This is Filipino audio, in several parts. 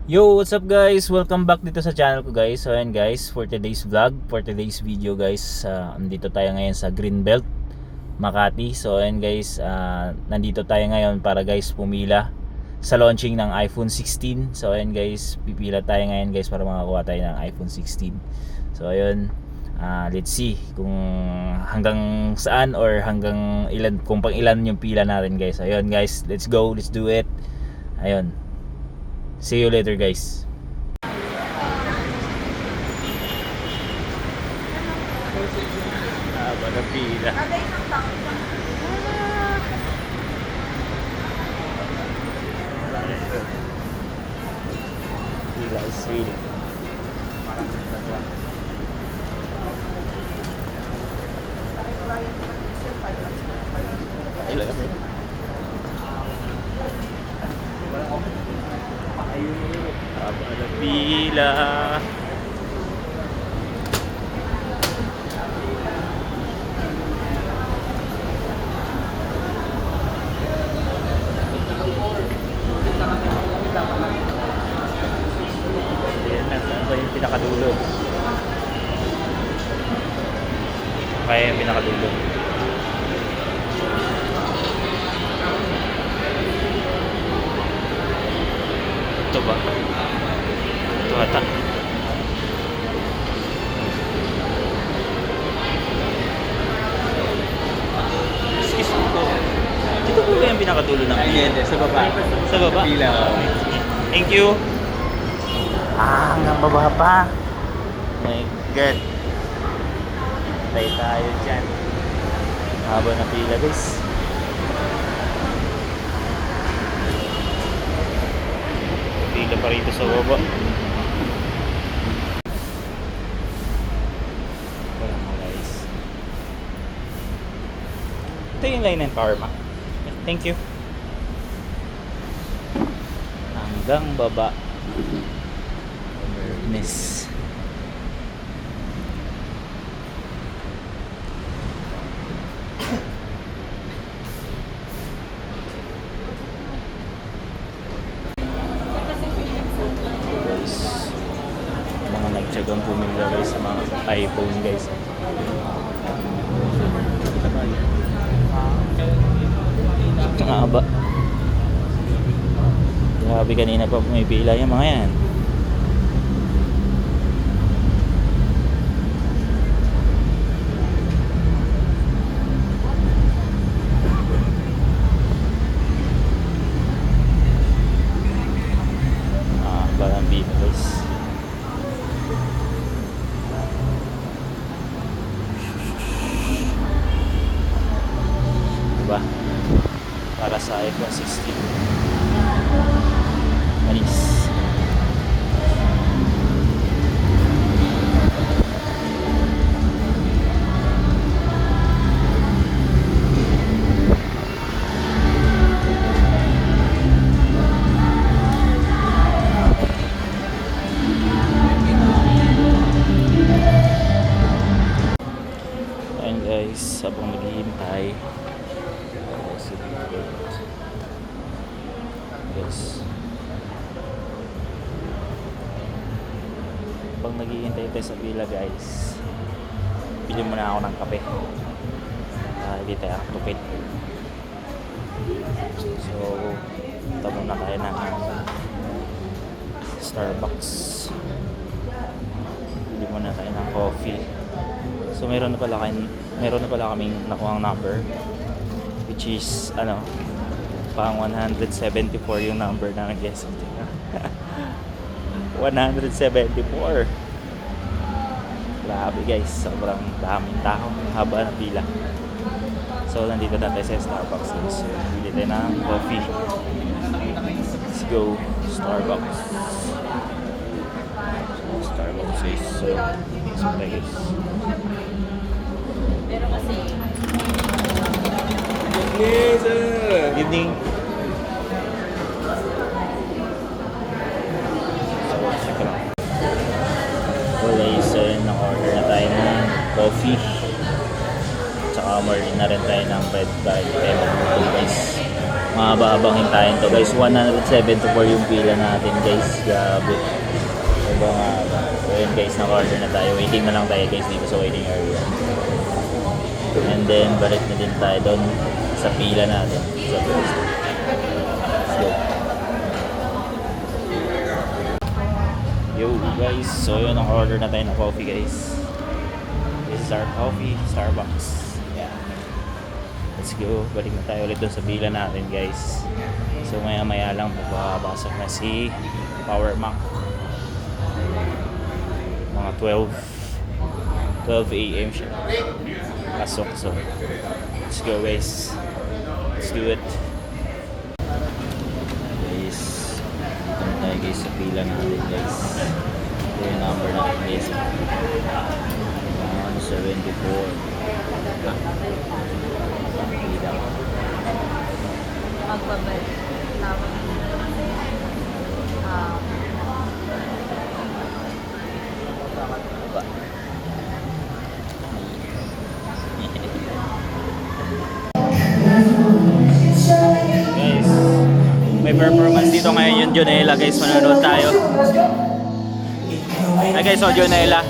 Yo, what's up guys? Welcome back dito sa channel ko guys. So ayan guys, for today's vlog, for today's video guys, andito tayo ngayon sa Greenbelt, Makati. So ayan guys, nandito tayo ngayon para guys pumila sa launching ng iPhone 16. So ayan guys, pipila tayo ngayon guys para makakuha tayo ng iPhone 16. So ayun, let's see kung hanggang saan or hanggang ilan, kung pang ilan yung pila natin guys. Ayun guys, let's go, let's do it. Ayun. See you later guys. Haba na pila. Pila is real. Parang dalawa. Ilan kasi? Haba na pila. Ayan na, saan ba yung pinakadulo? Kaya yung pinakadulo. Ito ba? Ito ata. Excuse me po. Dito po ba yung pinakadulo ng Hindi, sa baba. Sa baba? Sa pila. Thank you. Hanggang baba pa. My God. Tayo tayo dyan. Haba na pila guys. Pila pa rito sa baba. Wala mo guys. Ito yung line ng power ma. Thank you. Hanggang baba. Awareness. Guys, mga nagtsagang pumila guys sa mga iPhone guys. Ang haba. Grabe, kanina pa pumipila yung mga yan. Parang pila guys. Diba? Para sa iPhone 16. Manis. Ayan guys, habang naghihintay. Yes. Habang naghihintay tayo sa pila guys, bili muna ako ng kape. Hindi tayo akupit. So, punta muna tayo ng Starbucks. Bili muna tayo ng coffee. So meron na pala kaming nakuhang number, which is pang 174 yung number namin guys. 174. Grabe guys, sobrang daming tao, haba ng pila. So nandito na tayo sa Starbucks guys. So bili tayo ng coffee. Let's go Starbucks. Starbucks guys. So guys. Pero kasi... Yes, sir! Evening. So guys, naka-order na tayo ng coffee. Tsaka order na rin tayo ng bread para hindi tayo magluto guys. mahaba-habang hintayin to guys. 174 yung pila natin guys. Grabe. Sobrang haba. So yun guys, naka-order na tayo. Waiting na lang tayo guys dito sa waiting area. And then balik na din tayo doon sa pila natin. So, let's go. Yo guys, so yun, naka-order na tayo ng coffee guys. This is our coffee, Starbucks. Yeah. Let's go. Balik na tayo ulit doon sa pila natin guys. So maya maya lang magpapasok na si Power Mac. Mga 12 a.m. siya pasok. So let's go guys. Let's do it. Guys, dito na tayo guys sa pila natin guys. Ito yung number natin guys. 174. Magbabalik. Tawag. Guys, may performance dito ngayon yung Jonella guys, manonood tayo. Hi guys, so Jonella.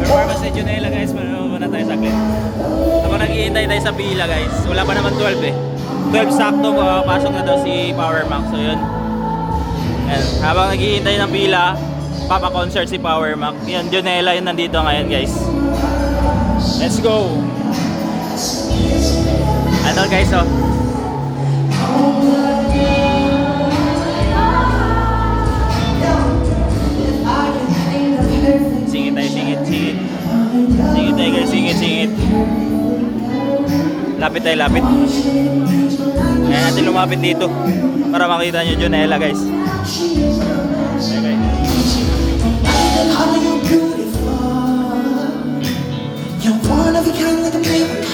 Performance ni Jonella guys, manonood muna tayo saglit. Habang naghihintay tayo sa pila guys, wala pa naman 12 eh. 12 sakto, papasok na daw si Power Mac, so yun. And habang naghihintay ng pila, papa-concert si Power Mac. Yan, Jonella yun nandito ngayon guys. Let's go! Ano guys, oh. Singit tayo, singit. Singit tayo guys, singit. Lapit tayo, lapit. Kaya natin lumapit dito para makita nyo Jonella guys. Okay. How you beautiful? You're one of a kind like a miracle.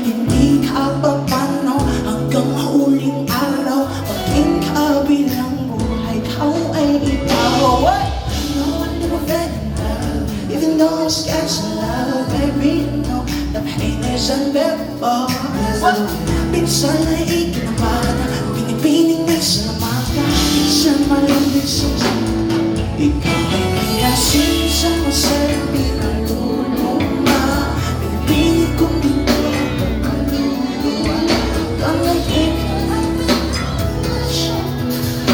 Hindi ka pa paano hanggang huling araw. Maging kabilang buhay, ikaw ay ikaw. No one ever fell in love, even though I'm scared to love. Baby, you know the pain is unbearable. Minsan ay ikinaman, pinipiling minsan naman ka. Minsan malamig sa ikaw ay niyasin sa masarapin ang tuluma. Pinipilit kong dito ang kaluluwa. Hanggang ikaw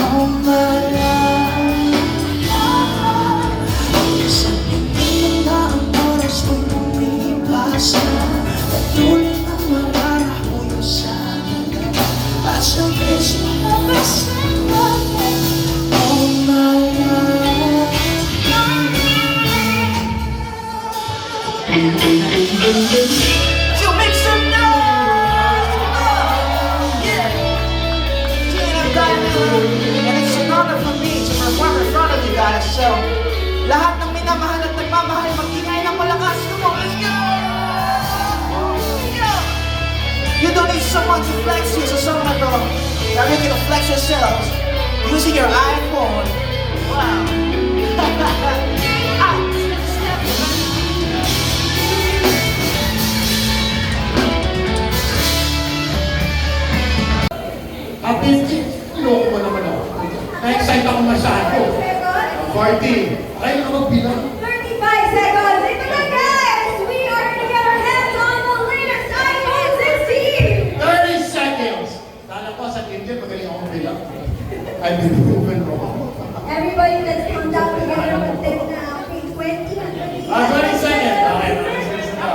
oh my love. Minsan hindi na ang oras kung lumipas na. Patuloy ang mararahuyo sa akin. At sa beso na masarap. Oh my love. So make some noise! Yeah! And it's an honor for me to perform in front of you guys. So, lahat ng minamahal at nagmamahal, mag-ingay ng malakas. Come on, let's go! Let's go! You don't need someone to flex you sa song na to. Now you're gonna flex yourselves using your iPhone. Wow! Ah! At 50, loko mo naman ako. Na-excite ako masyado. 40. Kaya ka magbilang. 35 seconds. Ito na guys! We are gonna get our hands on the latest iPhone 16! 30 seconds. Kala ko sa India, magaling akong bilang. I've been proven wrong. Everybody, let's count down together. Mag-take na okay, 20 and 20 seconds. Okay, 20 seconds na.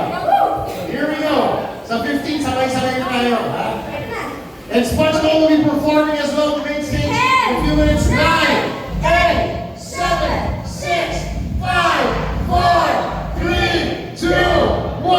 Here we go. Sa 15, sabay-sabay na tayo. Ha? And SpongeBob will be performing as well on the main stage in a few minutes. 9, 8, 7, 6, 5, 4, 3, 2, 1.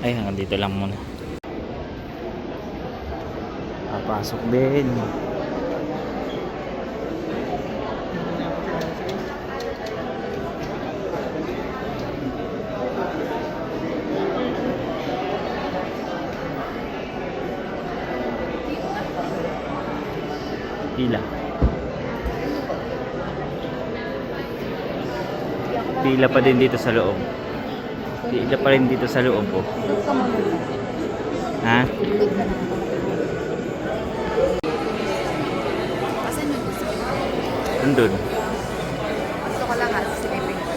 Ay, hanggang dito lang muna. Papasok din. Pila. Pila pa din dito sa loob. Pila pa rin dito sa loob po. Ha? Asan yung gusto ko? Nandun. Gusto ko lang silipin ko.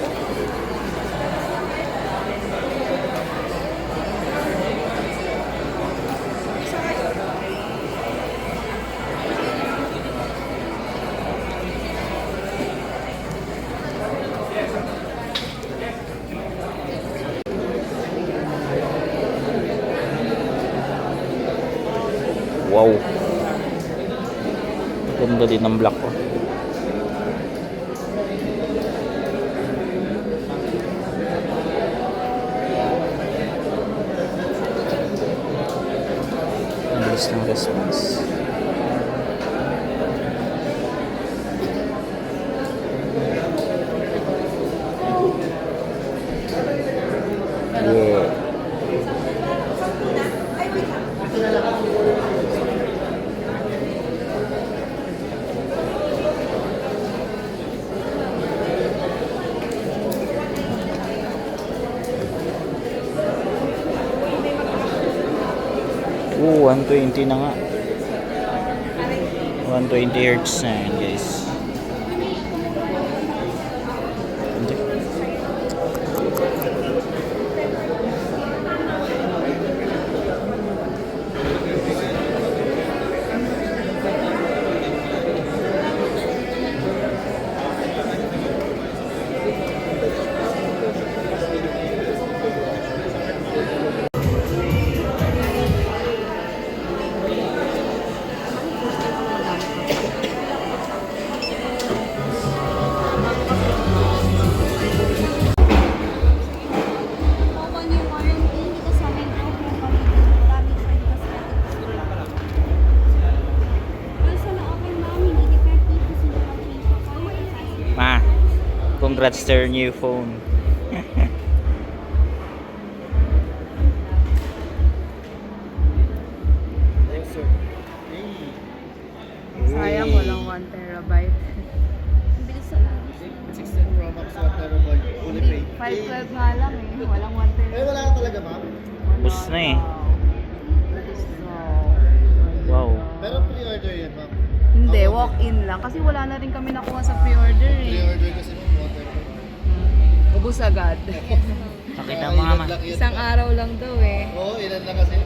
Wow. Ganda din ng black ko. Ang bilis ng response. Yeah. Oo, 120 na nga. 120 Hz na yan, guys. Hindi. Open yung warranty dito sa main outlet kami. Marami siya dito sa also na-open namin, i-defective kasi naka-change pa kayo. Ma, congrats to your new phone. Sayang, walang 1 terabyte. Ang bilis sa labas. 16 Pro Max, 1 terabyte, fully paid. 512 nga lang eh. Walang 1 Eh, terabyte. wala ka talaga, ma'am. Bus na eh. Wow. Pero pre-order yan, ma'am. Hindi, walk-in lang. Kasi wala na rin kami nakuha sa pre-order eh. Pre-order kasi ma'am, water. Ubus agad. Pakita mo nga, ma. Isang araw lang daw eh. Oo, ilan lang kasi.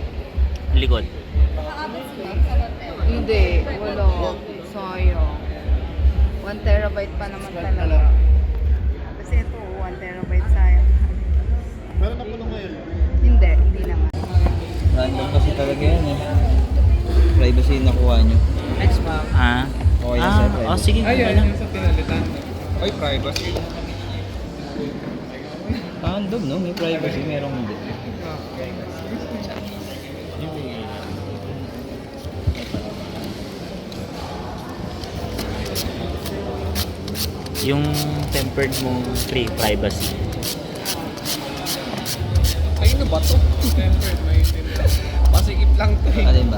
Likod. Hindi, wala. Sayang. 1 terabyte pa naman talaga. Kasi ito, 1 terabyte sayang. Pero napuno ngayon. Hindi naman. Random kasi talaga yan eh. Privacy yung nakuha nyo. Ah? Okay lang sir, privacy. Oh, sige. Okay lang. Ay, privacy. Random no? May privacy, merong hindi. Yung tempered mong free privacy. Ay, ano ba to? Masikip lang to eh. Alin ba?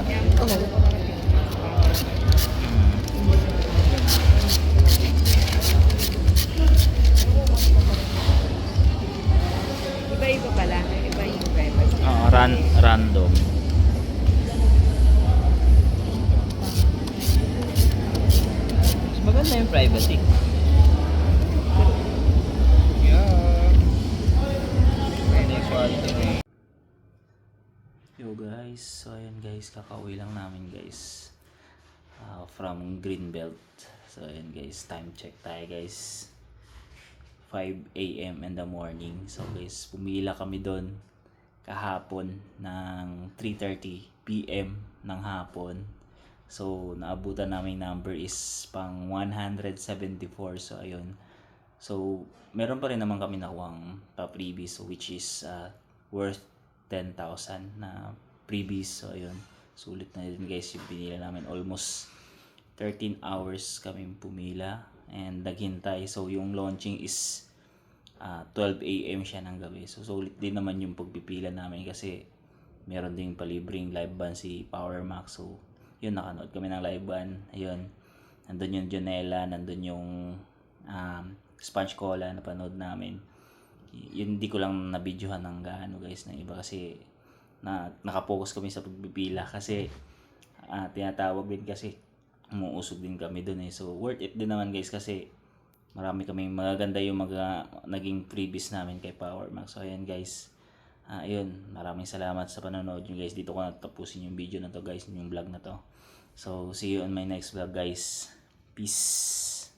Iba-iba pala. Iba yung privacy. Oo, random. Mas maganda yung privacy. Ano yung quality eh. Yo guys, so ayan guys, kakauwi lang namin guys from Greenbelt. So ayan guys, time check tayo guys, 5 AM in the morning. So guys, pumila kami doon kahapon ng 3:30 PM ng hapon. So naabutan namin number is pang 174. So ayun, so meron pa rin naman kami nakuhang pa-freebies, so which is worth 10,000 na freebies. So ayun, sulit na din guys yung pinila namin. Almost 13 hours kami pumila and naghintay. So yung launching is 12 AM siya ng gabi. So sulit din naman yung pagpipila namin kasi meron ding palibreng live band si Power Max. So yun, nakanood kami ng live band. Ayun, nandun yung Jonella, nandun yung Sponge Cola na panood namin. Yun, hindi ko lang na-videohan ng gaano guys ng iba kasi nakapokus kami sa pagpipila kasi tinatawag din kasi umuusog din kami dun eh. So worth it din naman guys kasi marami kaming magaganda yung naging freebies namin kay Power Max. So ayan guys, ayun, maraming salamat sa panonood nyo guys. Dito ko natapusin yung video na to guys, yung vlog na to. So see you on my next vlog guys. Peace.